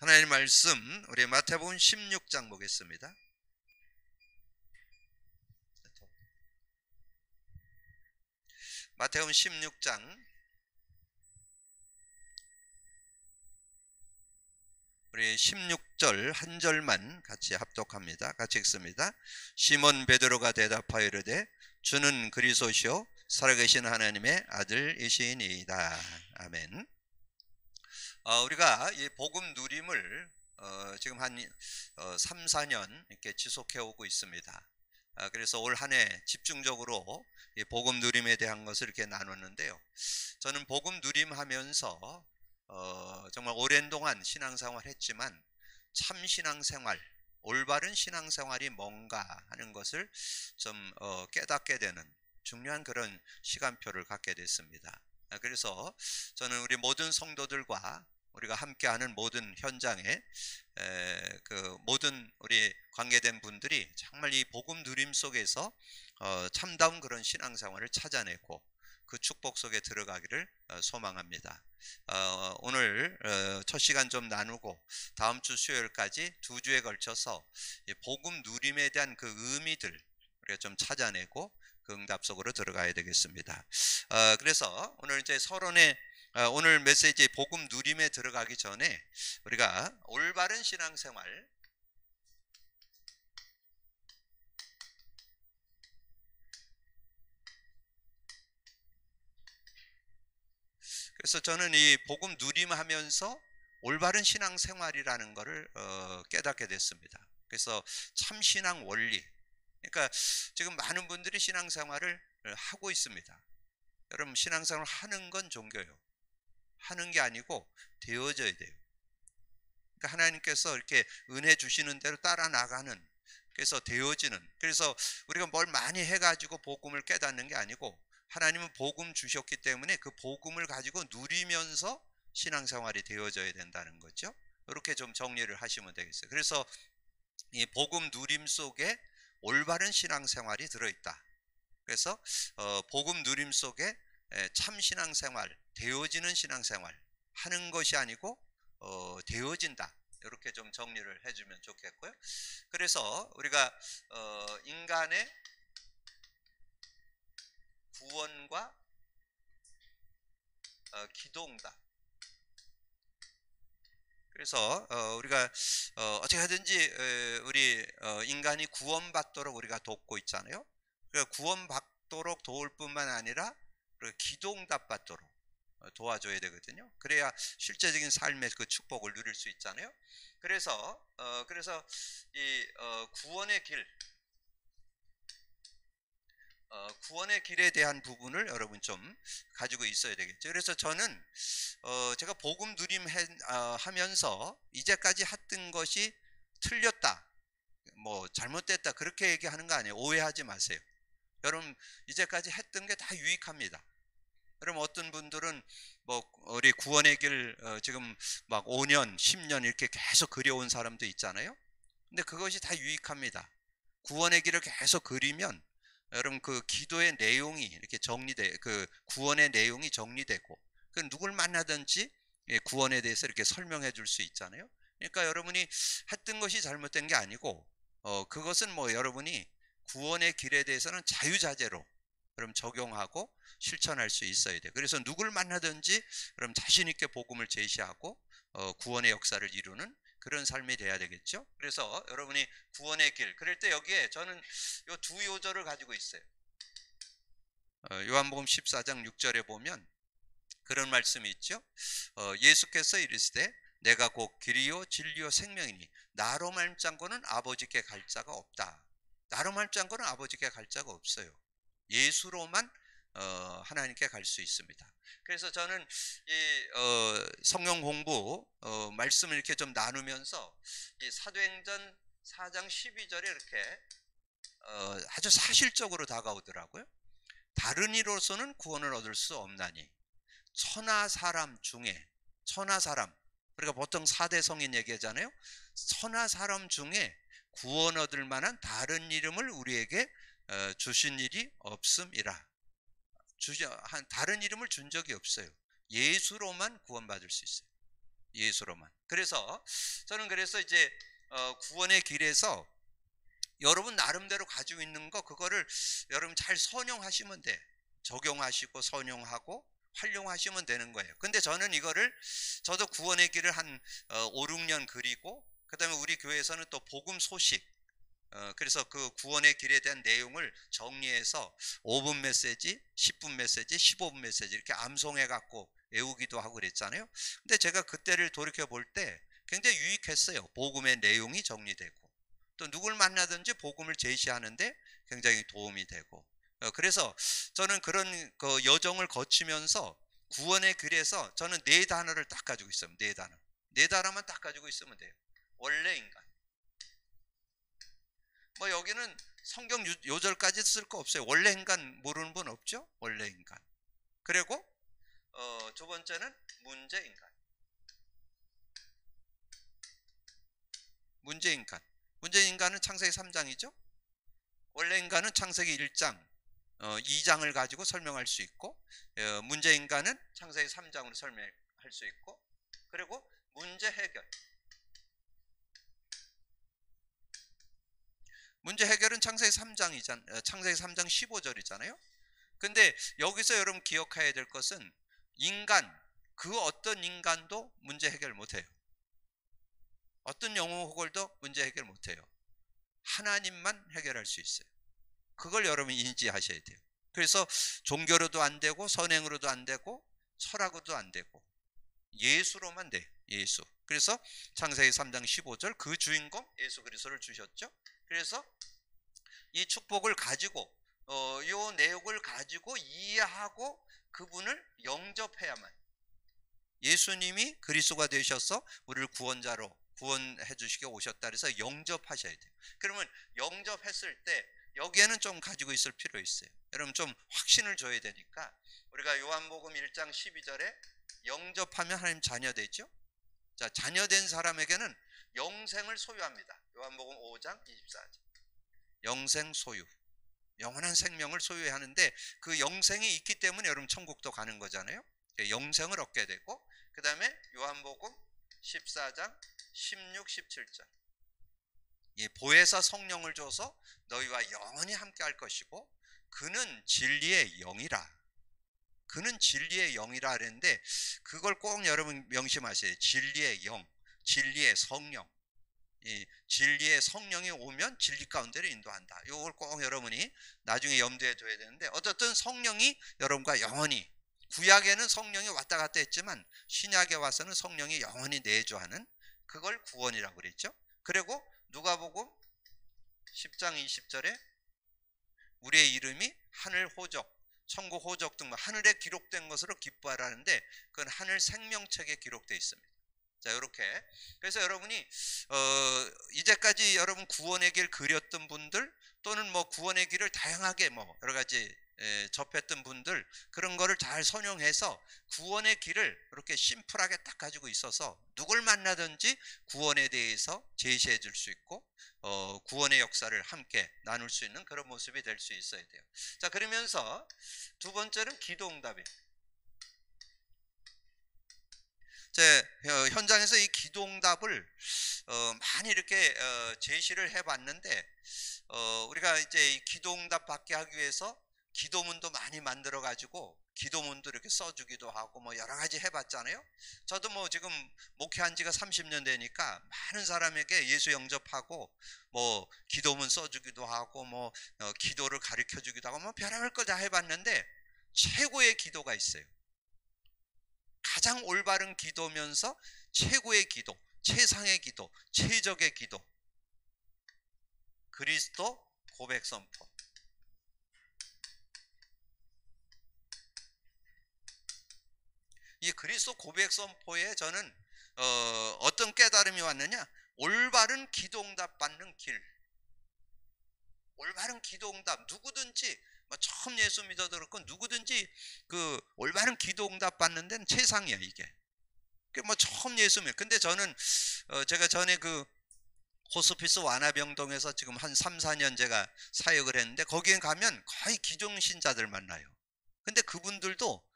하나님의 말씀 우리 마태복음 16장 보겠습니다. 마태복음 16장 우리 16절 한 절만 같이 합독합니다. 같이 읽습니다. 시몬 베드로가 대답하여 이르되 주는 그리스도시요 살아계신 하나님의 아들이시니이다. 아멘. 우리가 이 복음 누림을 지금 한 3, 4년 이렇게 지속해 오고 있습니다. 그래서 올 한 해 집중적으로 이 복음 누림에 대한 것을 이렇게 나눴는데요. 저는 복음 누림 하면서 정말 오랜 동안 신앙생활 했지만 참 신앙생활, 올바른 신앙생활이 뭔가 하는 것을 좀 깨닫게 되는 중요한 그런 시간표를 갖게 됐습니다. 그래서 저는 우리 모든 성도들과 우리가 함께하는 모든 현장에 그 모든 우리 관계된 분들이 정말 이 복음 누림 속에서 참다운 그런 신앙생활을 찾아내고 그 축복 속에 들어가기를 소망합니다. 오늘 첫 시간 좀 나누고 다음 주 수요일까지 2주에 걸쳐서 복음 누림에 대한 그 의미들 우리가 좀 찾아내고 그 응답 속으로 들어가야 되겠습니다. 그래서 오늘 이제 서론에 오늘 메시지 복음 누림에 들어가기 전에 우리가 올바른 신앙생활, 그래서 저는 이 복음 누림하면서 올바른 신앙생활이라는 것을 깨닫게 됐습니다. 그래서 참 신앙 원리, 그러니까 지금 많은 분들이 신앙생활을 하고 있습니다. 여러분, 신앙생활을 하는 건 종교예요. 하는 게 아니고 되어져야 돼요. 그러니까 하나님께서 이렇게 은혜 주시는 대로 따라 나가는, 그래서 되어지는, 그래서 우리가 뭘 많이 해가지고 복음을 깨닫는 게 아니고 하나님은 복음 주셨기 때문에 그 복음을 가지고 누리면서 신앙생활이 되어져야 된다는 거죠. 이렇게 좀 정리를 하시면 되겠어요. 그래서 이 복음 누림 속에 올바른 신앙생활이 들어있다. 그래서 복음 누림 속에 참 신앙생활, 되어지는 신앙생활 하는 것이 아니고 되어진다. 이렇게 좀 정리를 해주면 좋겠고요. 그래서 우리가 인간의 구원과 기도응답. 그래서 우리가 어떻게 하든지 우리 인간이 구원받도록 우리가 돕고 있잖아요. 그러니까 구원받도록 도울 뿐만 아니라 기도응답 받도록 도와줘야 되거든요. 그래야 실제적인 삶의 그 축복을 누릴 수 있잖아요. 그래서 이 구원의 길, 구원의 길에 대한 부분을 여러분 좀 가지고 있어야 되겠죠. 그래서 저는 제가 복음 누림 하면서 이제까지 했던 것이 틀렸다, 뭐 잘못됐다 그렇게 얘기하는 거 아니에요. 오해하지 마세요. 여러분, 이제까지 했던 게 다 유익합니다. 여러분, 어떤 분들은 뭐 우리 구원의 길 지금 막 5년, 10년 이렇게 계속 그려온 사람도 있잖아요. 근데 그것이 다 유익합니다. 구원의 길을 계속 그리면 여러분 그 기도의 내용이 이렇게 그 구원의 내용이 정리되고 그 누굴 만나든지 구원에 대해서 이렇게 설명해 줄 수 있잖아요. 그러니까 여러분이 했던 것이 잘못된 게 아니고 그것은 뭐 여러분이 구원의 길에 대해서는 자유자재로 그럼 적용하고 실천할 수 있어야 돼요. 그래서 누굴 만나든지 그럼 자신 있게 복음을 제시하고 구원의 역사를 이루는 그런 삶이 돼야 되겠죠. 그래서 여러분이 구원의 길, 그럴 때 여기에 저는 요 두 요절을 가지고 있어요. 요한복음 14장 6절에 보면 그런 말씀이 있죠. 예수께서 이르시되 내가 곧 길이요 진리요 생명이니 나로 말미암고는 아버지께 갈 자가 없다. 나로 말미암고는 아버지께 갈 자가 없어요. 예수로만 하나님께 갈 수 있습니다. 그래서 저는 이 성경 공부 말씀을 이렇게 좀 나누면서 이 사도행전 4장 12절에 이렇게 아주 사실적으로 다가오더라고요. 다른 이로서는 구원을 얻을 수 없나니 천하 사람 중에, 천하 사람, 우리가 보통 4대 성인 얘기하잖아요. 천하 사람 중에 구원 얻을 만한 다른 이름을 우리에게 주신 일이 없음이라. 다른 이름을 준 적이 없어요. 예수로만 구원받을 수 있어요. 예수로만. 그래서 저는 그래서 이제 구원의 길에서 여러분 나름대로 가지고 있는 거 그거를 여러분 잘 선용하시면 돼. 적용하시고 선용하고 활용하시면 되는 거예요. 근데 저는 이거를 저도 구원의 길을 한 5, 6년 그리고 그다음에 우리 교회에서는 또 복음 소식 그래서 그 구원의 길에 대한 내용을 정리해서 5분 메시지, 10분 메시지, 15분 메시지 이렇게 암송해 갖고 외우기도 하고 그랬잖아요. 근데 제가 그때를 돌이켜 볼 때 굉장히 유익했어요. 복음의 내용이 정리되고 또 누굴 만나든지 복음을 제시하는데 굉장히 도움이 되고 그래서 저는 그런 그 여정을 거치면서 구원의 길에서 저는 4단어를 딱 가지고 있어요. 4단어. 4단어만 딱 가지고 있으면 돼요. 원래 인간. 뭐 여기는 성경 요절까지 쓸 거 없어요. 원래 인간 모르는 분 없죠? 원래 인간. 그리고 두 번째는 문제 인간. 문제 인간. 문제 인간은 창세기 3장이죠. 원래 인간은 창세기 1장, 2장을 가지고 설명할 수 있고 문제 인간은 창세기 3장으로 설명할 수 있고 그리고 문제 해결. 문제 해결은 창세기 3장이잖아요. 창세기 3장 15절이잖아요. 근데 여기서 여러분 기억해야 될 것은 인간, 그 어떤 인간도 문제 해결 못해요. 어떤 영혼 호걸도 문제 해결 못해요. 하나님만 해결할 수 있어요. 그걸 여러분 인지하셔야 돼요. 그래서 종교로도 안 되고 선행으로도 안 되고 철학으로도 안 되고 예수로만 돼. 예수. 그래서 창세기 3장 15절 그 주인공 예수 그리스도를 주셨죠. 그래서 이 축복을 가지고 이 내용을 가지고 이해하고 그분을 영접해야만 예수님이 그리스도가 되셔서 우리를 구원자로 구원해 주시게 오셨다 그래서 영접하셔야 돼요. 그러면 영접했을 때 여기에는 좀 가지고 있을 필요 있어요. 여러분 좀 확신을 줘야 되니까 우리가 요한복음 1장 12절에 영접하면 하나님 자녀 되죠. 자, 자녀된 사람에게는 영생을 소유합니다. 요한복음 5장 24절. 영생 소유. 영원한 생명을 소유해야 하는데 그 영생이 있기 때문에 여러분 천국도 가는 거잖아요. 영생을 얻게 되고 그 다음에 요한복음 14장 16, 17절. 이 보혜사 성령을 줘서 너희와 영원히 함께 할 것이고 그는 진리의 영이라. 그는 진리의 영이라 그랬는데 그걸 꼭 여러분 명심하세요. 진리의 영, 진리의 성령. 이 진리의 성령이 오면 진리 가운데로 인도한다. 이걸 꼭 여러분이 나중에 염두에 둬야 되는데 어쨌든 성령이 여러분과 영원히 구약에는 성령이 왔다 갔다 했지만 신약에 와서는 성령이 영원히 내주하는 그걸 구원이라고 그랬죠. 그리고 누가복음 10장 20절에 우리의 이름이 하늘 호적, 천국 호적 등 하늘에 기록된 것으로 기뻐하라는데 그건 하늘 생명책에 기록되어 있습니다. 자, 이렇게 그래서 여러분이 이제까지 여러분 구원의 길 그렸던 분들 또는 뭐 구원의 길을 다양하게 뭐 여러 가지 접했던 분들 그런 거를 잘 선용해서 구원의 길을 이렇게 심플하게 딱 가지고 있어서 누굴 만나든지 구원에 대해서 제시해 줄 수 있고 구원의 역사를 함께 나눌 수 있는 그런 모습이 될 수 있어야 돼요. 자, 그러면서 두 번째는 기도응답이에요. 제 현장에서 이 기도응답을 많이 이렇게 제시를 해봤는데 우리가 이제 이 기도응답 받게 하기 위해서 기도문도 많이 만들어 가지고 기도문도 이렇게 써주기도 하고 뭐 여러 가지 해봤잖아요. 저도 뭐 지금 목회한 지가 30년 되니까 많은 사람에게 예수 영접하고 뭐 기도문 써주기도 하고 뭐 기도를 가르쳐 주기도 하고 뭐 별의별 걸 다 해봤는데 최고의 기도가 있어요. 가장 올바른 기도면서 최고의 기도, 최상의 기도, 최적의 기도. 그리스도 고백 선포. 이 그리스도 고백 선포에 저는 어떤 깨달음이 왔느냐? 올바른 기도응답 받는 길. 올바른 기도응답 누구든지 처음 예수 믿어도 그렇고 누구든지 그 올바른 기도응답 받는 데는 최상이야 이게. 뭐 처음 예수 믿. 근데 저는 제가 전에 그 호스피스 완화병동에서 지금 한 3, 4년 제가 사역을 했는데 거기에 가면 거의 기종신자들 만나요. 근데 그분들도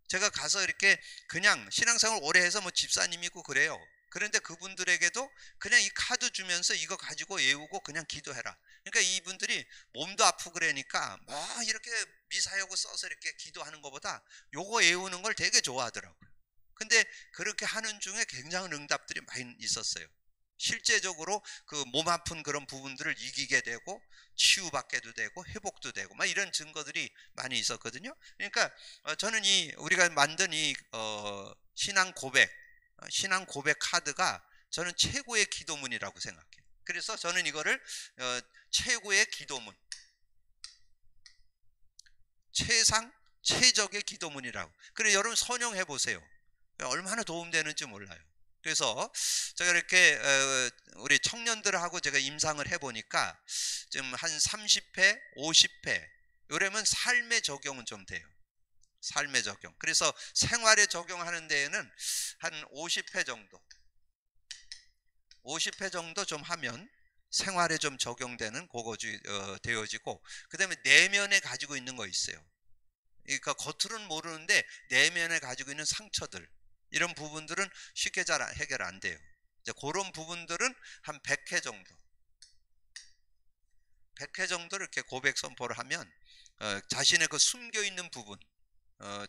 제가 가서 이렇게 그냥 신앙생활 오래 해서 뭐 집사님이고 그래요. 그런데 그분들에게도 그냥 이 카드 주면서 이거 가지고 외우고 그냥 기도해라. 그러니까 이분들이 몸도 아프고 그러니까 뭐 이렇게 미사여구 써서 이렇게 기도하는 것보다 요거 외우는 걸 되게 좋아하더라고요. 근데 그렇게 하는 중에 굉장한 응답들이 많이 있었어요. 실제적으로 그 몸 아픈 그런 부분들을 이기게 되고 치유받게도 되고 회복도 되고 막 이런 증거들이 많이 있었거든요. 그러니까 저는 이 우리가 만든 이 신앙 고백 카드가 저는 최고의 기도문이라고 생각해요. 그래서 저는 이거를 최고의 기도문, 최적의 기도문이라고. 그래 여러분 선용해 보세요. 얼마나 도움되는지 몰라요. 그래서 제가 이렇게 우리 청년들하고 제가 임상을 해보니까 지금 한 30회, 50회 이러면 삶의 적용은 좀 돼요. 삶의 적용. 그래서 생활에 적용하는 데에는 한 50회 정도 좀 하면 생활에 좀 적용되는 그거 되어지고, 그 다음에 내면에 가지고 있는 거 있어요. 그러니까 겉으로는 모르는데 내면에 가지고 있는 상처들, 이런 부분들은 쉽게 잘 해결 안 돼요. 이제 그런 부분들은 한 100회 정도 이렇게 고백 선포를 하면 자신의 그 숨겨 있는 부분,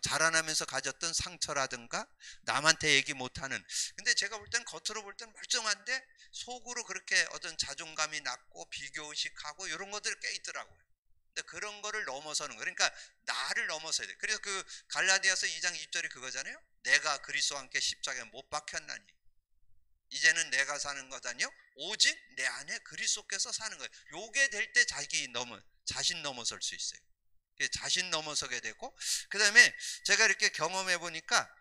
자라나면서 가졌던 상처라든가 남한테 얘기 못하는, 근데 제가 볼 땐 겉으로 볼 땐 멀쩡한데 속으로 그렇게 어떤 자존감이 낮고 비교의식하고 이런 것들이 꽤 있더라고요. 근데 그런 거를 넘어서는 거, 그러니까 나를 넘어서야 돼. 그래서 그 갈라디아서 2장 2절이 그거잖아요. 내가 그리스도와 함께 십자가에 못 박혔나니 이제는 내가 사는 것 아니요 오직 내 안에 그리스도께서 사는 거예요. 요게 될 때 자신 넘어설 수 있어요. 자신 넘어서게 되고, 그 다음에 제가 이렇게 경험해 보니까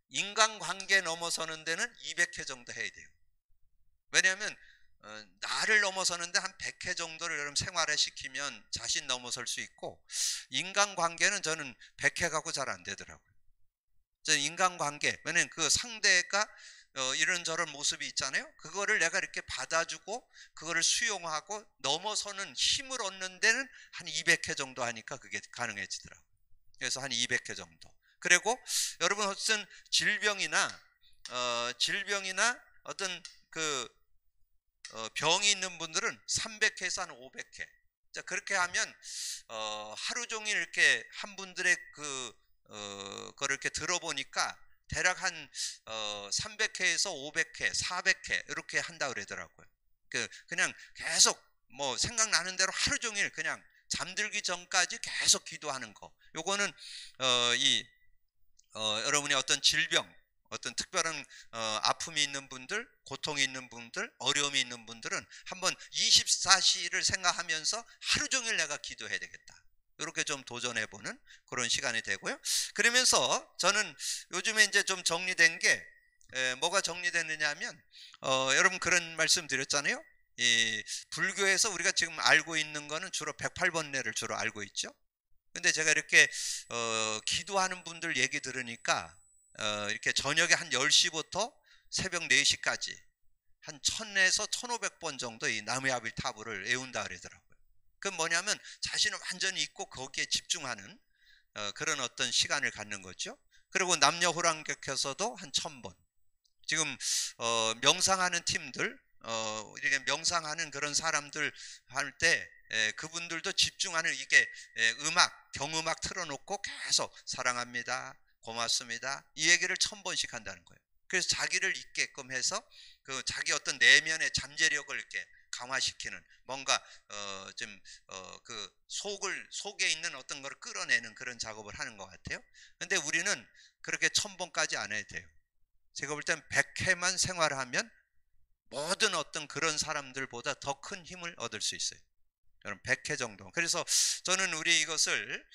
인간관계 넘어서는 데는 200회 정도 해야 돼요. 왜냐하면 나를 넘어서는데 한 100회 정도를 여러분 생활에 시키면 자신 넘어설 수 있고, 인간관계는 저는 100회 갖고 잘 안 되더라고요. 저는 인간관계, 왜냐면 그 상대가 이런저런 모습이 있잖아요. 그거를 내가 이렇게 받아주고 그거를 수용하고 넘어서는 힘을 얻는 데는 한 200회 정도 하니까 그게 가능해지더라고요. 그래서 한 200회 정도. 그리고 여러분 어떤 질병이나 어떤 그 병이 있는 분들은 300회에서 한 500회. 자, 그렇게 하면 하루 종일 이렇게 한 분들의 거를 이렇게 들어보니까 대략 한 300회에서 500회, 400회 이렇게 한다 그러더라고요. 그냥 계속 뭐 생각나는 대로 하루 종일 그냥 잠들기 전까지 계속 기도하는 거. 요거는 여러분이 어떤 질병, 어떤 특별한 아픔이 있는 분들, 고통이 있는 분들, 어려움이 있는 분들은 한번 24시를 생각하면서 하루 종일 내가 기도해야 되겠다. 이렇게 좀 도전해보는 그런 시간이 되고요. 그러면서 저는 요즘에 이제 좀 정리된 게 뭐가 정리됐느냐 하면 여러분 그런 말씀 드렸잖아요. 이 불교에서 우리가 지금 알고 있는 거는 주로 108번뇌를 주로 알고 있죠. 근데 제가 이렇게 기도하는 분들 얘기 들으니까 이렇게 저녁에 한 10시부터 새벽 4시까지 한 1000에서 1500번 정도 이 나무야빌 타부를 외운다 그러더라고요. 그건 뭐냐면 자신을 완전히 잊고 거기에 집중하는 그런 어떤 시간을 갖는 거죠. 그리고 남녀 호랑객에서도 한 1000번. 지금 명상하는 팀들, 이렇게 명상하는 그런 사람들 할 때 그분들도 집중하는 이게 경음악 틀어놓고 계속 사랑합니다, 고맙습니다 이 얘기를 1000번씩 한다는 거예요. 그래서 자기를 잊게끔 해서 그 자기 어떤 내면의 잠재력을 이렇게 강화시키는, 뭔가 그 속에 있는 어떤 걸 끌어내는 그런 작업을 하는 것 같아요. 근데 우리는 그렇게 1000번까지 안 해도 돼요. 제가 볼 땐 100회만 생활하면 모든 어떤 그런 사람들보다 더 큰 힘을 얻을 수 있어요. 여러분 100회 정도. 그래서 저는 우리 이것을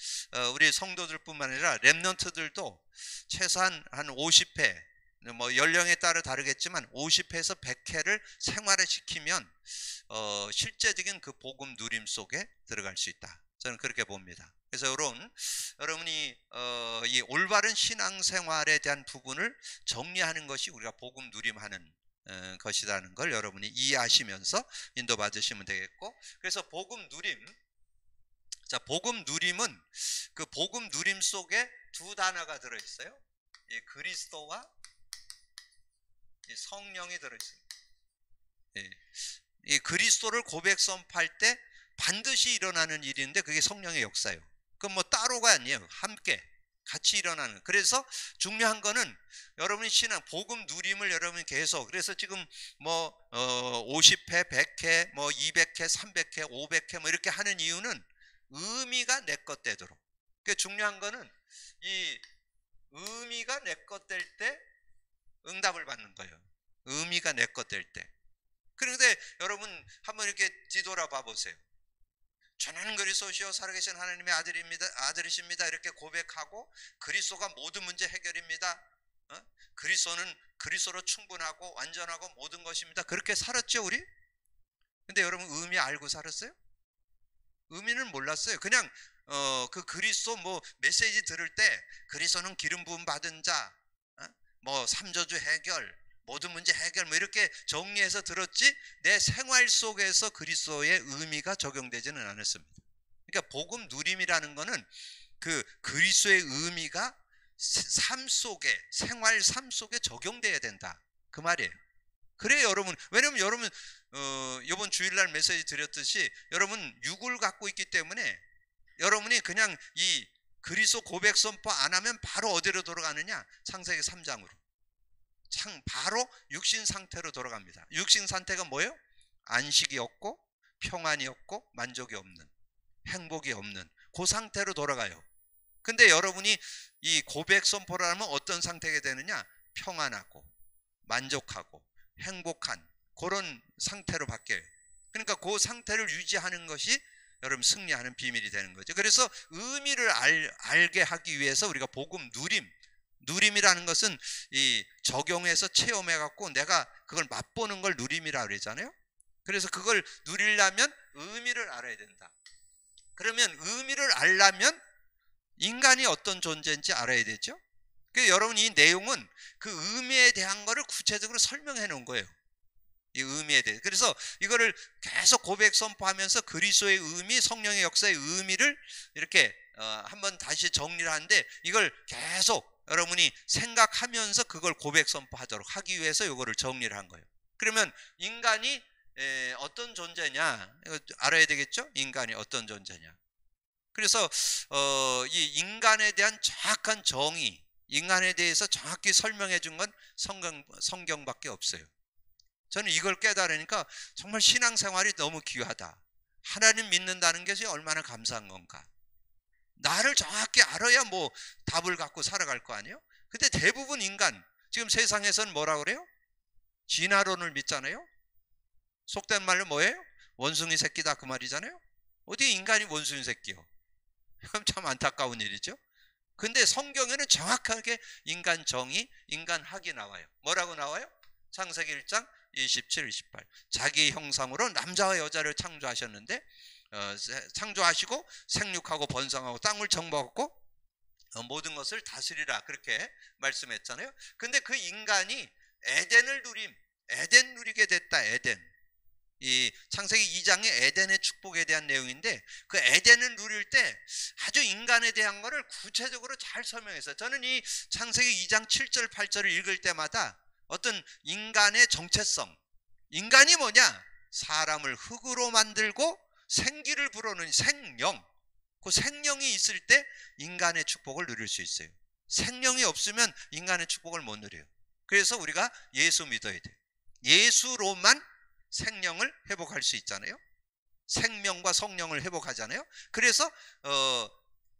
우리 성도들뿐만 아니라 렘넌트들도 최소한 한 50회, 뭐 연령에 따라 다르겠지만 50회에서 100회를 생활에 시키면 실제적인 그 복음 누림 속에 들어갈 수 있다. 저는 그렇게 봅니다. 그래서 여러분이 이 올바른 신앙생활에 대한 부분을 정리하는 것이 우리가 복음 누림하는 것이라는 걸 여러분이 이해하시면서 인도받으시면 되겠고, 그래서 복음 누림, 자, 복음 누림은 그 복음 누림 속에 두 단어가 들어있어요. 이 그리스도와 이 성령이 들어있습니다. 예. 이 그리스도를 고백 선포할 때 반드시 일어나는 일인데 그게 성령의 역사예요. 그건 뭐 따로가 아니에요. 함께 같이 일어나는. 그래서 중요한 거는 여러분이 신앙 복음 누림을 여러분이 계속, 그래서 지금 뭐 50회, 100회, 뭐 200회, 300회, 500회 뭐 이렇게 하는 이유는 의미가 내 것 되도록. 그 중요한 거는 이 의미가 내 것 될 때 응답을 받는 거예요. 의미가 내 것 될 때. 그런데 여러분 한번 이렇게 뒤돌아봐 보세요. 저는 그리스도시요 살아계신 하나님의 아들이십니다 이렇게 고백하고 그리스도가 모든 문제 해결입니다. 그리스도는 그리스도로 충분하고 완전하고 모든 것입니다. 그렇게 살았죠 우리? 근데 여러분 의미 알고 살았어요? 의미는 몰랐어요. 그냥 그 그리스도 뭐 메시지 들을 때 그리스도는 기름 부음 받은 자, 뭐 삼저주 해결, 모든 문제 해결 뭐 이렇게 정리해서 들었지 내 생활 속에서 그리스도의 의미가 적용되지는 않았습니다. 그러니까 복음 누림이라는 거는 그 그리스도의 의미가 삶 속에, 생활 삶 속에 적용돼야 된다 그 말이에요. 그래요 여러분. 왜냐면 여러분 이번 주일날 메시지 드렸듯이 여러분 육을 갖고 있기 때문에 여러분이 그냥 이 그리스도 고백 선포 안 하면 바로 어디로 돌아가느냐? 창세기 3장으로. 바로 육신 상태로 돌아갑니다. 육신 상태가 뭐예요? 안식이 없고 평안이 없고 만족이 없는, 행복이 없는 그 상태로 돌아가요. 근데 여러분이 이 고백 선포를 하면 어떤 상태가 되느냐? 평안하고 만족하고 행복한 그런 상태로 바뀌어요. 그러니까 그 상태를 유지하는 것이 여러분 승리하는 비밀이 되는 거죠. 그래서 의미를 알게 하기 위해서 우리가 복음 누림이라는 것은 이 적용해서 체험해 갖고 내가 그걸 맛보는 걸 누림이라고 그러잖아요. 그래서 그걸 누리려면 의미를 알아야 된다. 그러면 의미를 알려면 인간이 어떤 존재인지 알아야 되죠. 그래서 여러분 이 내용은 그 의미에 대한 거를 구체적으로 설명해 놓은 거예요. 이 의미에 대해. 그래서 이거를 계속 고백 선포하면서 그리스도의 의미, 성령의 역사의 의미를 이렇게 한번 다시 정리를 하는데 이걸 계속 여러분이 생각하면서 그걸 고백 선포하도록 하기 위해서 이거를 정리를 한 거예요. 그러면 인간이 어떤 존재냐 이거 알아야 되겠죠? 인간이 어떤 존재냐. 그래서 이 인간에 대한 정확한 정의, 인간에 대해서 정확히 설명해 준 건 성경밖에 없어요. 저는 이걸 깨달으니까 정말 신앙생활이 너무 귀하다. 하나님 믿는다는 것이 얼마나 감사한 건가. 나를 정확히 알아야 뭐 답을 갖고 살아갈 거 아니에요? 근데 대부분 인간 지금 세상에서는 뭐라고 그래요? 진화론을 믿잖아요. 속된 말로 뭐예요? 원숭이 새끼다 그 말이잖아요. 어디 인간이 원숭이 새끼요? 참 안타까운 일이죠. 근데 성경에는 정확하게 인간 정의, 인간 학이 나와요. 뭐라고 나와요? 창세기 1장 27, 28. 자기 형상으로 남자와 여자를 창조하셨는데 창조하시고 생육하고 번성하고 땅을 정복하고 모든 것을 다스리라 그렇게 말씀했잖아요. 근데 그 인간이 에덴 누리게 됐다. 에덴. 이 창세기 2장의 에덴의 축복에 대한 내용인데 그 에덴을 누릴 때 아주 인간에 대한 거를 구체적으로 잘 설명했어요. 저는 이 창세기 2장 7절 8절을 읽을 때마다 어떤 인간의 정체성, 인간이 뭐냐? 사람을 흙으로 만들고 생기를 불어넣는 생명, 그 생명이 있을 때 인간의 축복을 누릴 수 있어요. 생명이 없으면 인간의 축복을 못 누려요. 그래서 우리가 예수 믿어야 돼요. 예수로만 생명을 회복할 수 있잖아요. 생명과 성령을 회복하잖아요. 그래서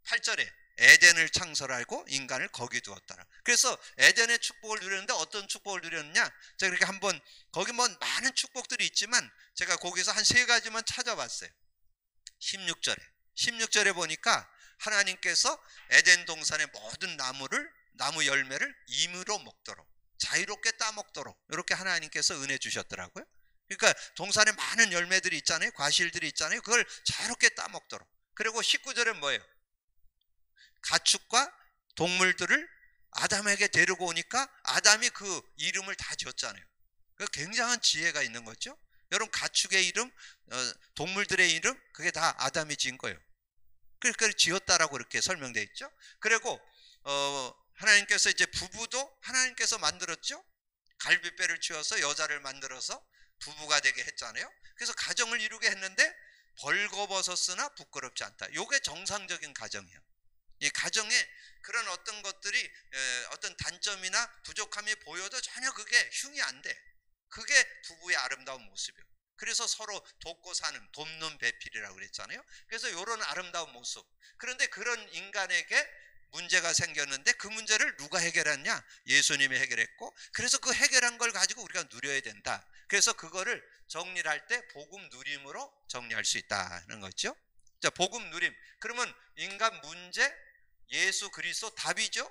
8절에 에덴을 창설하고 인간을 거기 두었더라. 그래서 에덴의 축복을 누렸는데 어떤 축복을 누렸느냐? 제가 그렇게 한번 거기 뭐 많은 축복들이 있지만 제가 거기서 한 3가지만 찾아봤어요. 16절에 보니까 하나님께서 에덴 동산의 모든 나무 열매를 임으로 먹도록 자유롭게 따먹도록 이렇게 하나님께서 은혜 주셨더라고요. 그러니까 동산에 많은 열매들이 있잖아요. 과실들이 있잖아요. 그걸 자유롭게 따먹도록. 그리고 19절은 뭐예요? 가축과 동물들을 아담에게 데리고 오니까 아담이 그 이름을 다 지었잖아요. 굉장한 지혜가 있는 거죠. 여러분 가축의 이름, 동물들의 이름 그게 다 아담이 지은 거예요. 그러니까 지었다라고 이렇게 설명되어 있죠. 그리고 하나님께서 이제 부부도 하나님께서 만들었죠. 갈빗배를 쥐어서 여자를 만들어서 부부가 되게 했잖아요. 그래서 가정을 이루게 했는데 벌거벗었으나 부끄럽지 않다. 요게 정상적인 가정이에요. 이 가정에 그런 어떤 것들이 어떤 단점이나 부족함이 보여도 전혀 그게 흉이 안 돼. 그게 부부의 아름다운 모습이에요. 그래서 서로 돕고 사는, 돕는 배필이라고 그랬잖아요. 그래서 이런 아름다운 모습. 그런데 그런 인간에게 문제가 생겼는데 그 문제를 누가 해결했냐? 예수님이 해결했고, 그래서 그 해결한 걸 가지고 우리가 누려야 된다. 그래서 그거를 정리를 할 때 복음 누림으로 정리할 수 있다는 거죠. 자, 복음 누림. 그러면 인간 문제, 예수 그리스도 답이죠.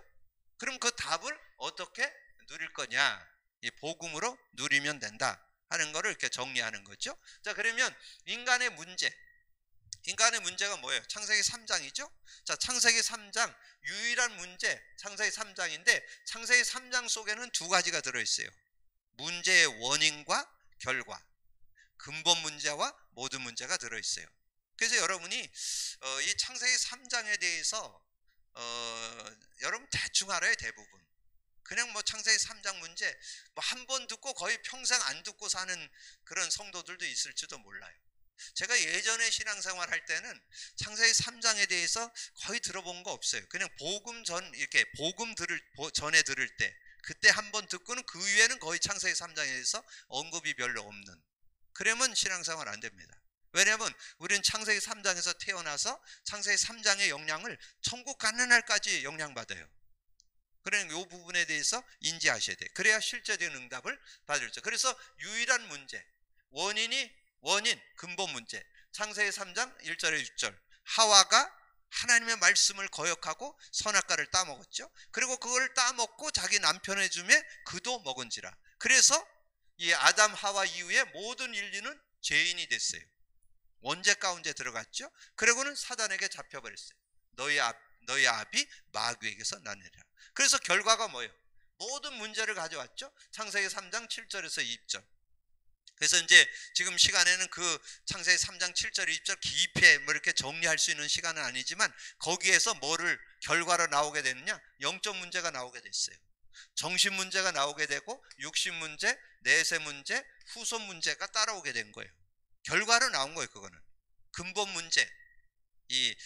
그럼 그 답을 어떻게 누릴 거냐? 이 복음으로 누리면 된다 하는 거를 이렇게 정리하는 거죠. 자, 그러면 인간의 문제가 뭐예요? 창세기 3장이죠. 자, 창세기 3장 유일한 문제, 창세기 3장인데 창세기 3장 속에는 두 가지가 들어있어요. 문제의 원인과 결과, 근본 문제와 모든 문제가 들어있어요. 그래서 여러분이 이 창세기 3장에 대해서 여러분 대충 알아요. 대부분 그냥 뭐 창세기 3장 문제 뭐 한 번 듣고 거의 평생 안 듣고 사는 그런 성도들도 있을지도 몰라요. 제가 예전에 신앙생활 할 때는 창세기 3장에 대해서 거의 들어본 거 없어요. 그냥 복음 전에 들을 때 그때 한 번 듣고는 그 위에는 거의 창세기 3장에 대해서 언급이 별로 없는, 그러면 신앙생활 안 됩니다. 왜냐하면 우리는 창세기 3장에서 태어나서 창세기 3장의 영향을 천국 가는 날까지 영향받아요. 그러니까 이 부분에 대해서 인지하셔야 돼요. 그래야 실제적인 응답을 받을죠. 그래서 유일한 문제, 원인, 근본 문제. 창세기 3장 1절에 6절. 하와가 하나님의 말씀을 거역하고 선악과를 따먹었죠. 그리고 그걸 따먹고 자기 남편의 줌에 그도 먹은지라. 그래서 이 아담 하와 이후에 모든 인류는 죄인이 됐어요. 원죄 가운데 들어갔죠. 그리고는 사단에게 잡혀버렸어요. 너희 아비 마귀에게서 나느니라. 그래서 결과가 뭐예요? 모든 문제를 가져왔죠. 창세기 3장 7절에서 20절. 그래서 이제 지금 시간에는 그 창세기 3장 7절 20절 깊이 뭐 이렇게 정리할 수 있는 시간은 아니지만 거기에서 뭐를 결과로 나오게 되느냐? 영적 문제가 나오게 됐어요. 정신 문제가 나오게 되고 육신 문제, 내세 문제, 후손 문제가 따라오게 된 거예요. 결과로 나온 거예요. 그거는 근본 문제, 이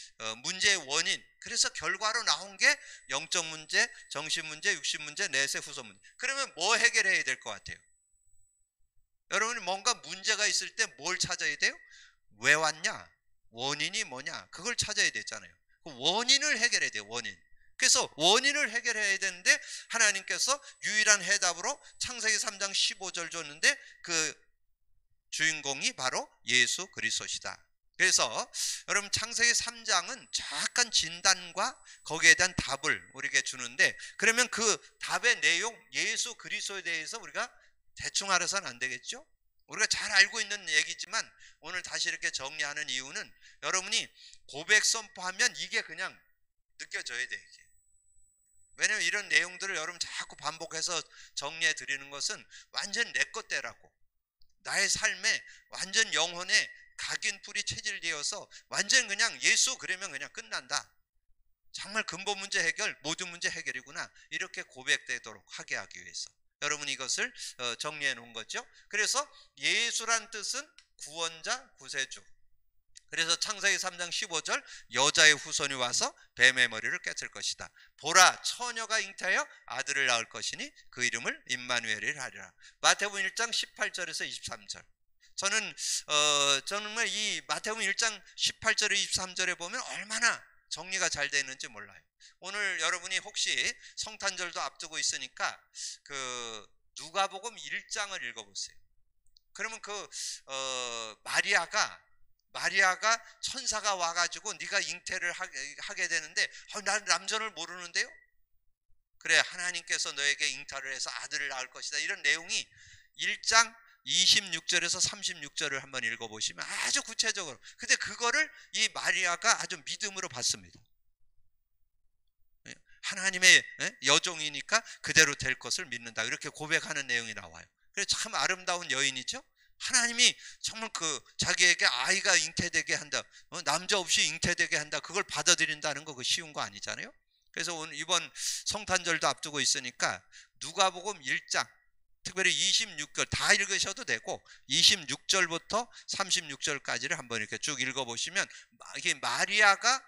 문제의 원인. 그래서 결과로 나온 게 영적 문제, 정신 문제, 육신 문제, 내세, 후손 문제. 그러면 뭐 해결해야 될 것 같아요? 여러분이 뭔가 문제가 있을 때 뭘 찾아야 돼요? 왜 왔냐? 원인이 뭐냐? 그걸 찾아야 되잖아요. 그 원인을 해결해야 돼요. 원인. 그래서 원인을 해결해야 되는데 하나님께서 유일한 해답으로 창세기 3장 15절 줬는데 그 주인공이 바로 예수 그리스도시다. 그래서 여러분 창세기 3장은 정확한 진단과 거기에 대한 답을 우리에게 주는데, 그러면 그 답의 내용 예수 그리스도에 대해서 우리가 대충 알아서는 안 되겠죠? 우리가 잘 알고 있는 얘기지만 오늘 다시 이렇게 정리하는 이유는 여러분이 고백 선포하면 이게 그냥 느껴져야 돼. 이게. 왜냐면 이런 내용들을 여러분 자꾸 반복해서 정리해 드리는 것은 완전 내 것대라고, 나의 삶에 완전 영혼에 각인뿔이 체질되어서 완전 그냥 예수 그러면 그냥 끝난다. 정말 근본 문제 해결, 모든 문제 해결이구나. 이렇게 고백되도록 하게 하기 위해서 여러분이 이것을 정리해 놓은 거죠. 그래서 예수란 뜻은 구원자, 구세주. 그래서 창세기 3장 15절 여자의 후손이 와서 뱀의 머리를 깨칠 것이다. 보라, 처녀가 잉태하여 아들을 낳을 것이니 그 이름을 임마누엘이라 하리라. 마태복음 1장 18절에서 23절. 저는 정말 이 마태복음 1장 18절에 23절에 보면 얼마나 정리가 잘 되어 있는지 몰라요. 오늘 여러분이 혹시 성탄절도 앞두고 있으니까 그 누가복음 1장을 읽어보세요. 그러면 그 마리아가 천사가 와가지고 네가 잉태를 하게 되는데 난 남전을 모르는데요. 그래, 하나님께서 너에게 잉태를 해서 아들을 낳을 것이다. 이런 내용이 1장 26절에서 36절을 한번 읽어보시면 아주 구체적으로. 근데 그거를 이 마리아가 아주 믿음으로 받습니다. 하나님의 여종이니까 그대로 될 것을 믿는다. 이렇게 고백하는 내용이 나와요. 그래서 참 아름다운 여인이죠. 하나님이 정말 그 자기에게 아이가 잉태되게 한다, 남자 없이 잉태되게 한다, 그걸 받아들인다는 거 그 쉬운 거 아니잖아요. 그래서 오늘 이번 성탄절도 앞두고 있으니까 누가복음 1장 특별히 26절 다 읽으셔도 되고 26절부터 36절까지를 한번 이렇게 쭉 읽어보시면 이게 마리아가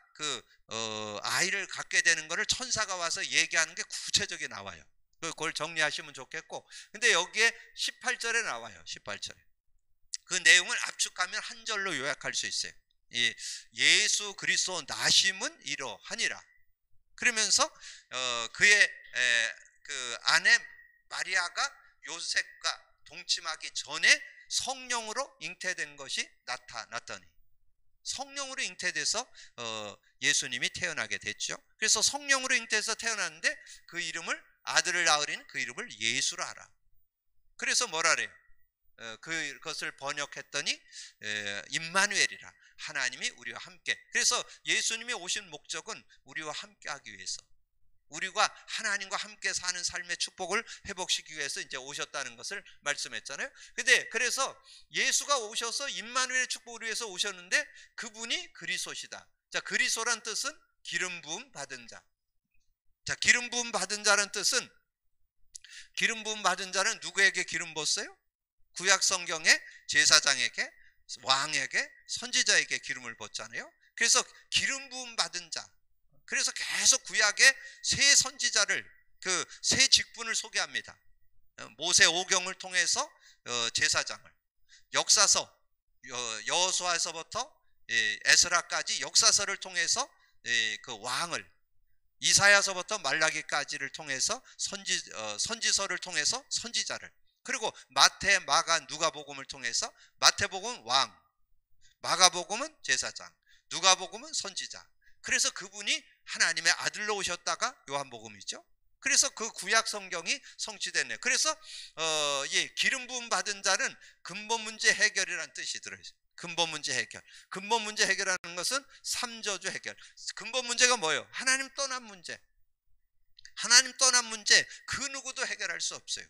아이를 갖게 되는 것을 천사가 와서 얘기하는 게 구체적이 나와요. 그걸 정리하시면 좋겠고, 근데 여기에 18절에 나와요. 18절에 그 내용을 압축하면 한 절로 요약할 수 있어요. 예수 그리스도 나심은 이러하니라. 그러면서 그의 그 아내 마리아가 요셉과 동침하기 전에 성령으로 잉태된 것이 나타났더니, 성령으로 잉태돼서 예수님이 태어나게 됐죠. 그래서 성령으로 잉태해서 태어났는데 그 이름을, 아들을 낳으리는 그 이름을 예수라 하라. 그래서 뭐라 그래요? 그것을 번역했더니 임마누엘이라, 하나님이 우리와 함께. 그래서 예수님이 오신 목적은 우리와 함께 하기 위해서, 우리가 하나님과 함께 사는 삶의 축복을 회복시키기 위해서 이제 오셨다는 것을 말씀했잖아요. 근데 그래서 예수가 오셔서 임마누엘의 축복을 위해서 오셨는데 그분이 그리스도시다. 자, 그리스도란 뜻은 기름 부음 받은 자. 자, 기름 부음 받은 자라는 뜻은, 기름 부음 받은 자는 누구에게 기름 부었어요? 구약 성경에 제사장에게, 왕에게, 선지자에게 기름을 붓잖아요. 그래서 기름 부음 받은 자. 그래서 계속 구약의 세 선지자를, 그 세 직분을 소개합니다. 모세 오경을 통해서 제사장을, 역사서 여호수아에서부터 에스라까지 역사서를 통해서 그 왕을, 이사야서부터 말라기까지를 통해서 선지서를 통해서 선지자를, 그리고 마태, 마가, 누가복음을 통해서 마태복음은 왕, 마가복음은 제사장, 누가복음은 선지자. 그래서 그분이 하나님의 아들로 오셨다가 요한복음이죠. 그래서 그 구약 성경이 성취됐네요. 그래서 기름 부음 받은 자는 근본 문제 해결이라는 뜻이 들어있어요. 근본 문제 해결. 근본 문제 해결하는 것은 삼저주 해결. 근본 문제가 뭐예요? 하나님 떠난 문제. 하나님 떠난 문제 그 누구도 해결할 수 없어요.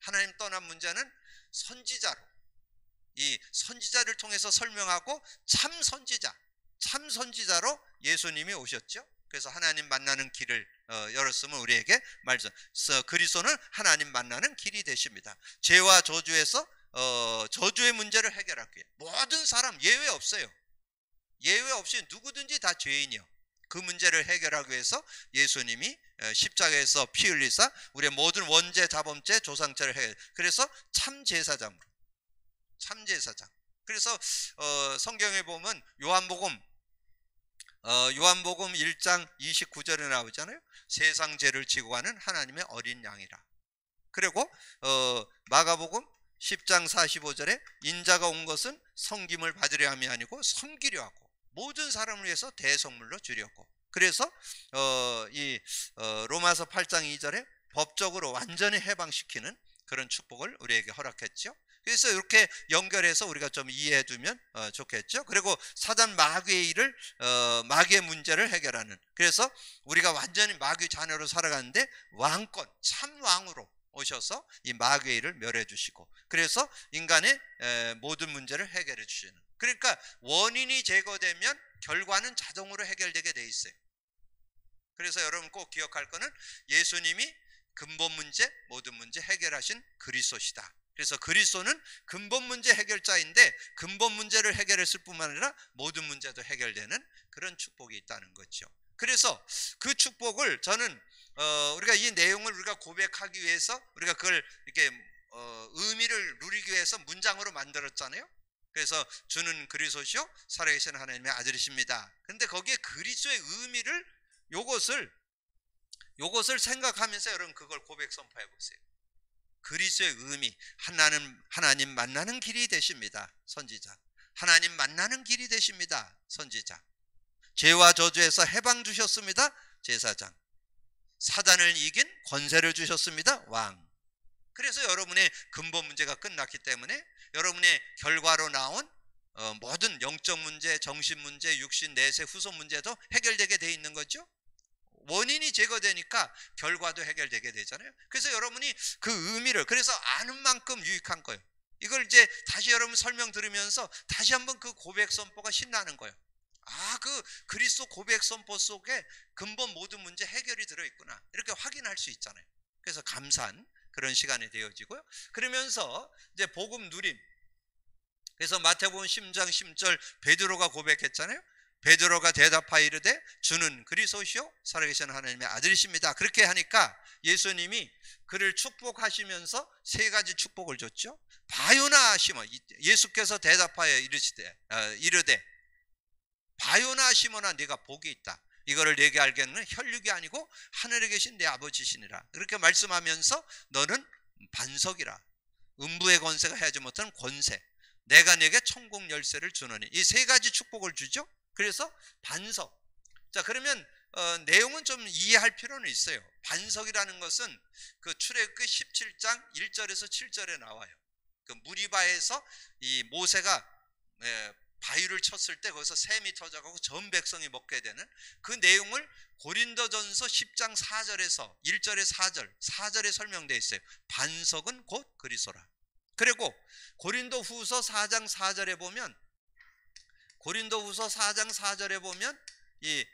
하나님 떠난 문제는 선지자로, 이 선지자를 통해서 설명하고 참 선지자로 예수님이 오셨죠. 그래서 하나님 만나는 길을 열었으면 우리에게 말씀. 그리스도는 하나님 만나는 길이 되십니다. 죄와 저주에서 저주의 문제를 해결하기 위해 모든 사람 예외 없어요. 예외 없이 누구든지 다 죄인이요. 그 문제를 해결하기 위해서 예수님이 십자가에서 피 흘리사 우리의 모든 원죄, 자범죄, 조상죄를 해결. 그래서 참 제사장. 그래서 성경에 보면 요한복음 1장 29절에 나오잖아요. 세상 죄를 지고 가는 하나님의 어린 양이라. 그리고 마가복음 10장 45절에 인자가 온 것은 섬김을 받으려 함이 아니고 섬기려 하고 모든 사람을 위해서 대속물로 주려고. 그래서 로마서 8장 2절에 법적으로 완전히 해방시키는 그런 축복을 우리에게 허락했죠. 그래서 이렇게 연결해서 우리가 좀 이해해 두면 좋겠죠. 그리고 사단 마귀의 일을, 마귀의 문제를 해결하는, 그래서 우리가 완전히 마귀 자녀로 살아가는데 왕권, 참 왕으로 오셔서 이 마귀의 일을 멸해 주시고, 그래서 인간의 모든 문제를 해결해 주시는. 그러니까 원인이 제거되면 결과는 자동으로 해결되게 돼 있어요. 그래서 여러분 꼭 기억할 거는 예수님이 근본 문제, 모든 문제 해결하신 그리스도시다. 그래서 그리스도는 근본 문제 해결자인데 근본 문제를 해결했을 뿐만 아니라 모든 문제도 해결되는 그런 축복이 있다는 거죠. 그래서 그 축복을 저는 우리가 이 내용을 우리가 고백하기 위해서 우리가 그걸 이렇게 의미를 누리기 위해서 문장으로 만들었잖아요. 그래서 주는 그리스도시요 살아계신 하나님의 아들이십니다. 근데 거기에 그리스도의 의미를 요것을 생각하면서 여러분 그걸 고백 선포해 보세요. 그리스도의 의미, 하나님 만나는 길이 되십니다. 선지자. 하나님 만나는 길이 되십니다. 선지자. 죄와 저주에서 해방 주셨습니다. 제사장. 사단을 이긴 권세를 주셨습니다. 왕. 그래서 여러분의 근본 문제가 끝났기 때문에 여러분의 결과로 나온 모든 영적 문제, 정신 문제, 육신, 내세, 후손 문제도 해결되게 돼 있는 거죠. 원인이 제거되니까 결과도 해결되게 되잖아요. 그래서 여러분이 그 의미를, 그래서 아는 만큼 유익한 거예요. 이걸 이제 다시 여러분 설명 들으면서 다시 한번 그 고백 선포가 신나는 거예요. 아, 그 그리스도 고백 선포 속에 근본 모든 문제 해결이 들어있구나, 이렇게 확인할 수 있잖아요. 그래서 감사한 그런 시간이 되어지고요. 그러면서 이제 복음 누림. 그래서 마태복음 10장 10절 베드로가 고백했잖아요. 베드로가 대답하여 이르되 주는 그리스도시요 살아계신 하나님의 아들이십니다. 그렇게 하니까 예수님이 그를 축복하시면서 세 가지 축복을 줬죠. 바요나 시몬, 예수께서 대답하여 이르되 바요나 시몬아, 네가 복이 있다. 이거를 내게 알게는 혈육이 아니고 하늘에 계신 내 아버지시니라. 그렇게 말씀하면서 너는 반석이라, 음부의 권세가 해하지 못하는 권세, 내가 네게 천국 열쇠를 주노니. 이 세 가지 축복을 주죠. 그래서 반석. 자, 그러면 내용은 좀 이해할 필요는 있어요. 반석이라는 것은 그 출애굽기 17장 1절에서 7절에 나와요. 그 무리바에서 이 모세가 바위를 쳤을 때 거기서 샘이 터져가고 전 백성이 먹게 되는 그 내용을 고린도전서 10장 4절에서 1절에 4절에 설명되어 있어요. 반석은 곧 그리스도라. 그리고 고린도후서 4장 4절에 보면 이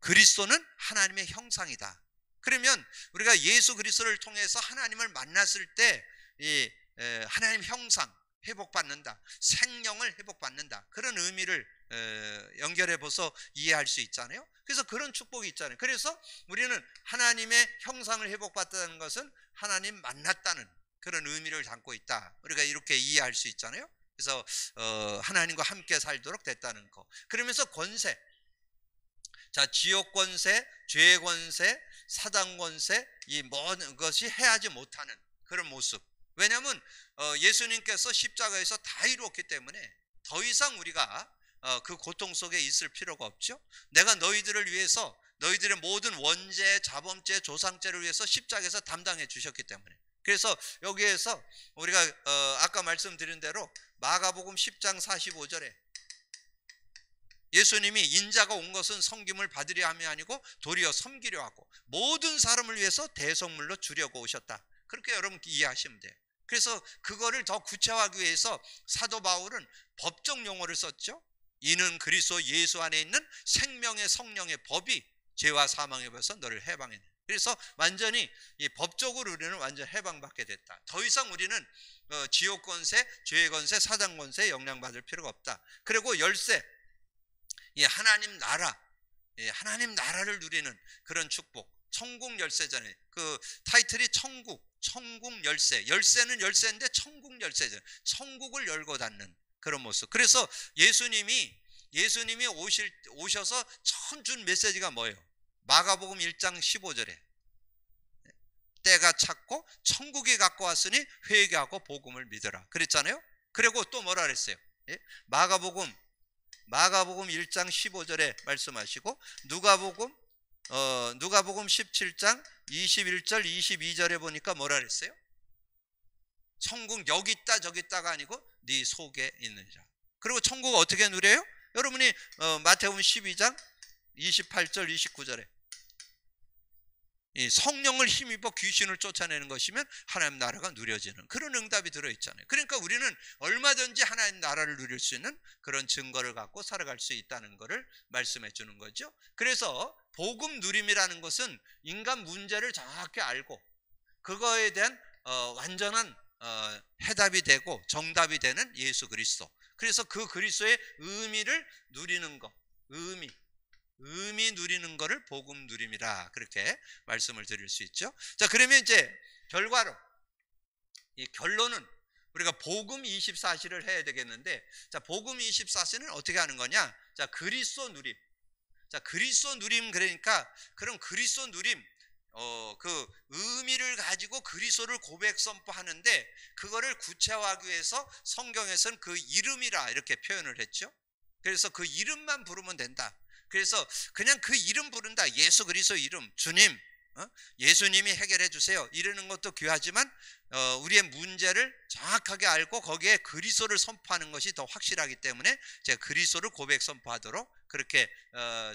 그리스도는 하나님의 형상이다. 그러면 우리가 예수 그리스도를 통해서 하나님을 만났을 때 이 하나님 형상 회복받는다, 생명을 회복받는다, 그런 의미를 연결해 보서 이해할 수 있잖아요. 그래서 그런 축복이 있잖아요. 그래서 우리는 하나님의 형상을 회복받다는 것은 하나님 만났다는 그런 의미를 담고 있다, 우리가 이렇게 이해할 수 있잖아요. 그래서 하나님과 함께 살도록 됐다는 거. 그러면서 권세, 자, 지옥 권세, 죄의 권세, 사단 권세, 이 모든 것이 해하지 못하는 그런 모습. 왜냐하면 예수님께서 십자가에서 다 이루었기 때문에 더 이상 우리가 그 고통 속에 있을 필요가 없죠. 내가 너희들을 위해서, 너희들의 모든 원죄, 자범죄, 조상죄를 위해서 십자가에서 담당해 주셨기 때문에. 그래서 여기에서 우리가 아까 말씀드린 대로 마가복음 10장 45절에 예수님이 인자가 온 것은 섬김을 받으려 함이 아니고 도리어 섬기려 하고 모든 사람을 위해서 대속물로 주려고 오셨다. 그렇게 여러분 이해하시면 돼요. 그래서 그거를 더 구체화하기 위해서 사도 바울은 법적 용어를 썼죠. 이는 그리스도 예수 안에 있는 생명의 성령의 법이 죄와 사망의 법에서 너를 해방했네. 그래서 완전히 이 법적으로 우리는 완전 해방받게 됐다. 더 이상 우리는 지옥 권세, 죄의 권세, 사단 권세에 영향받을 필요가 없다. 그리고 열쇠, 이 하나님 나라, 하나님 나라를 누리는 그런 축복. 천국 열쇠잖아요. 그 타이틀이 천국 열쇠. 열쇠는 열쇠인데 천국 열쇠잖아요. 천국을 열고 닫는 그런 모습. 그래서 예수님이 오셔서 처음 준 메시지가 뭐예요? 마가복음 1장 15절에 때가 찼고 천국이 갖고 왔으니 회개하고 복음을 믿어라 그랬잖아요. 그리고 또 뭐라 그랬어요? 마가복음 1장 15절에 말씀하시고 누가복음 17장 21절 22절에 보니까 뭐라 그랬어요? 천국 여기 있다 저기 있다가 아니고 네 속에 있느니라. 그리고 천국 어떻게 누려요? 여러분이 마태복음 12장 28절 29절에 이 성령을 힘입어 귀신을 쫓아내는 것이면 하나님 나라가 누려지는 그런 응답이 들어있잖아요. 그러니까 우리는 얼마든지 하나님 나라를 누릴 수 있는 그런 증거를 갖고 살아갈 수 있다는 것을 말씀해 주는 거죠. 그래서 복음 누림이라는 것은 인간 문제를 정확히 알고 그거에 대한 완전한 해답이 되고 정답이 되는 예수 그리스도. 그래서 그 그리스도의 의미를 누리는 것, 의미 누리는 것을 복음 누림이라 그렇게 말씀을 드릴 수 있죠. 자, 그러면 이제 결과로 이 결론은 우리가 복음 24시를 해야 되겠는데, 자, 복음 24시는 어떻게 하는 거냐? 자, 그리스도 누림. 자, 그리스도 누림. 그러니까 그런 그리스도 누림, 그 의미를 가지고 그리스도를 고백 선포하는데 그거를 구체화하기 위해서 성경에서는 그 이름이라 이렇게 표현을 했죠. 그래서 그 이름만 부르면 된다. 그래서 그냥 그 이름 부른다. 예수 그리스도 이름, 주님, 예수님이 해결해 주세요. 이러는 것도 귀하지만 우리의 문제를 정확하게 알고 거기에 그리스도를 선포하는 것이 더 확실하기 때문에 제가 그리스도를 고백 선포하도록 그렇게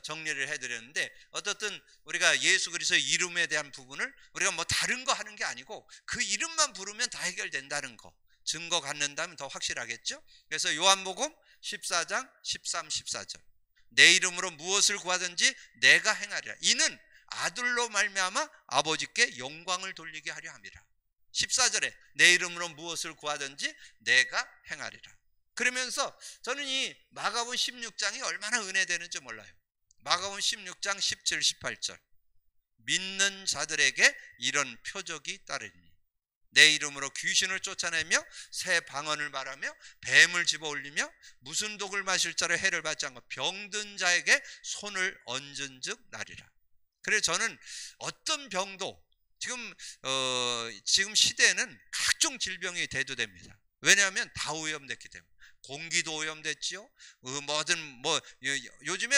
정리를 해드렸는데, 어떻든 우리가 예수 그리스도의 이름에 대한 부분을 우리가 뭐 다른 거 하는 게 아니고 그 이름만 부르면 다 해결된다는 거, 증거 갖는다면 더 확실하겠죠. 그래서 요한복음 14장 13, 14절 내 이름으로 무엇을 구하든지 내가 행하리라. 이는 아들로 말미암아 아버지께 영광을 돌리게 하려 함이라. 14절에 내 이름으로 무엇을 구하든지 내가 행하리라. 그러면서 저는 이 마가복음 16장이 얼마나 은혜되는지 몰라요. 마가복음 16장 17, 18절 믿는 자들에게 이런 표적이 따르니 내 이름으로 귀신을 쫓아내며 새 방언을 말하며 뱀을 집어올리며 무슨 독을 마실 자로 해를 받지 않고 병든 자에게 손을 얹은 즉 나리라. 그래서 저는 어떤 병도 지금 시대에는 각종 질병이 대두됩니다. 왜냐하면 다 오염됐기 때문에. 공기도 오염됐지요. 요즘에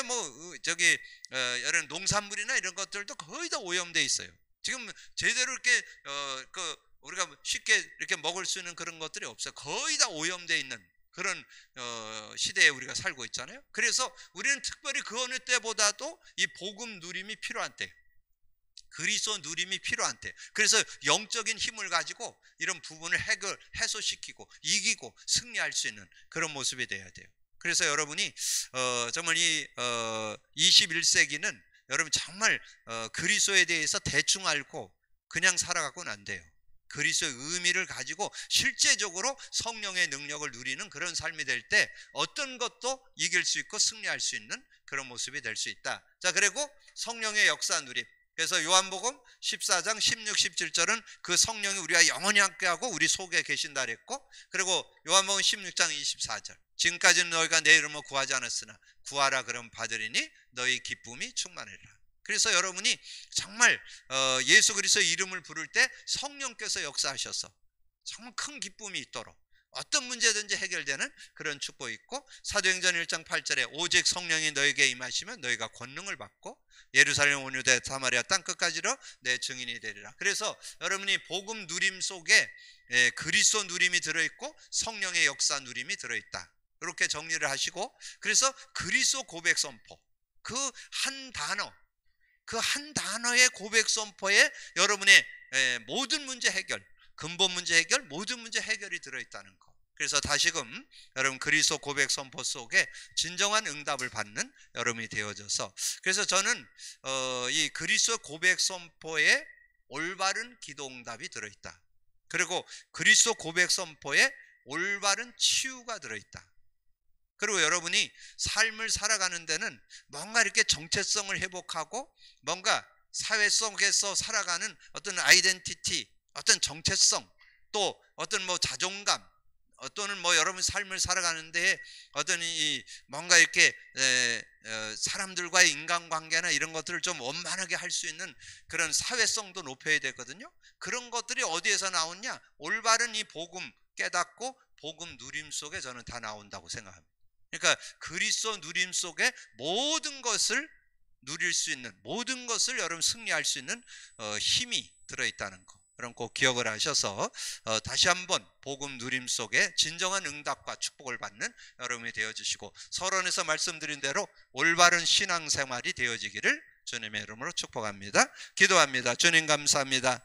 이런 농산물이나 이런 것들도 거의 다 오염돼 있어요. 지금 제대로 이렇게 우리가 쉽게 이렇게 먹을 수 있는 그런 것들이 없어요. 거의 다 오염돼 있는 그런 시대에 우리가 살고 있잖아요. 그래서 우리는 특별히 그 어느 때보다도 이 복음 누림이 필요한 때, 그리스도 누림이 필요한 때, 그래서 영적인 힘을 가지고 이런 부분을 해소시키고 이기고 승리할 수 있는 그런 모습이 돼야 돼요. 그래서 여러분이 정말 이 21세기는 여러분 정말 그리스도에 대해서 대충 알고 그냥 살아가고는 안 돼요. 그리스도의 의미를 가지고 실제적으로 성령의 능력을 누리는 그런 삶이 될 때 어떤 것도 이길 수 있고 승리할 수 있는 그런 모습이 될 수 있다. 자, 그리고 성령의 역사 누림. 그래서 요한복음 14장 16, 17절은 그 성령이 우리와 영원히 함께하고 우리 속에 계신다 그랬고, 그리고 요한복음 16장 24절 지금까지는 너희가 내 이름으로 구하지 않았으나 구하라 그럼 받으리니 너희 기쁨이 충만하리라. 그래서 여러분이 정말 예수 그리스도의 이름을 부를 때 성령께서 역사하셔서 정말 큰 기쁨이 있도록 어떤 문제든지 해결되는 그런 축복이 있고, 사도행전 1장 8절에 오직 성령이 너에게 임하시면 너희가 권능을 받고 예루살렘 온 유대 사마리아 땅끝까지로 내 증인이 되리라. 그래서 여러분이 복음 누림 속에 그리스도 누림이 들어있고 성령의 역사 누림이 들어있다, 이렇게 정리를 하시고, 그래서 그리스도 고백 선포, 그 한 단어의 고백 선포에 여러분의 모든 문제 해결, 근본 문제 해결, 모든 문제 해결이 들어있다는 거. 그래서 다시금 여러분 그리스도 고백 선포 속에 진정한 응답을 받는 여러분이 되어져서, 그래서 저는 이 그리스도 고백 선포에 올바른 기도 응답이 들어있다. 그리고 그리스도 고백 선포에 올바른 치유가 들어있다. 그리고 여러분이 삶을 살아가는 데는 뭔가 이렇게 정체성을 회복하고 뭔가 사회 속에서 살아가는 어떤 아이덴티티, 어떤 정체성, 또 어떤 자존감, 또는 여러분 삶을 살아가는데 어떤 뭔가 이렇게 사람들과의 인간관계나 이런 것들을 좀 원만하게 할 수 있는 그런 사회성도 높여야 되거든요. 그런 것들이 어디에서 나오냐? 올바른 이 복음 깨닫고 복음 누림 속에 저는 다 나온다고 생각합니다. 그러니까 그리스도 누림 속에 모든 것을 누릴 수 있는, 모든 것을 여러분 승리할 수 있는 힘이 들어있다는 거, 여러분 꼭 기억을 하셔서 다시 한번 복음 누림 속에 진정한 응답과 축복을 받는 여러분이 되어주시고, 서론에서 말씀드린 대로 올바른 신앙생활이 되어지기를 주님의 이름으로 축복합니다. 기도합니다. 주님 감사합니다.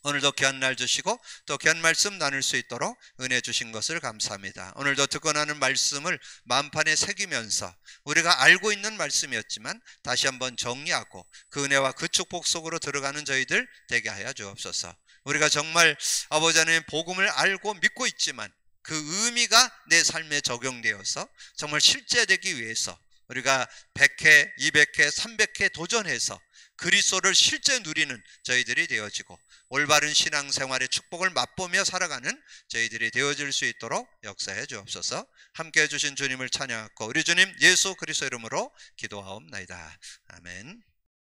오늘도 귀한 날 주시고 또 귀한 말씀 나눌 수 있도록 은혜 주신 것을 감사합니다. 오늘도 듣고 나는 말씀을 마음판에 새기면서 우리가 알고 있는 말씀이었지만 다시 한번 정리하고 그 은혜와 그 축복 속으로 들어가는 저희들 되게 하여 주옵소서. 우리가 정말 아버지 하나님 복음을 알고 믿고 있지만 그 의미가 내 삶에 적용되어서 정말 실제되기 위해서 우리가 100회, 200회, 300회 도전해서 그리스도를 실제 누리는 저희들이 되어지고 올바른 신앙생활의 축복을 맛보며 살아가는 저희들이 되어질 수 있도록 역사해 주옵소서. 함께해 주신 주님을 찬양하고 우리 주님 예수 그리스도 이름으로 기도하옵나이다. 아멘.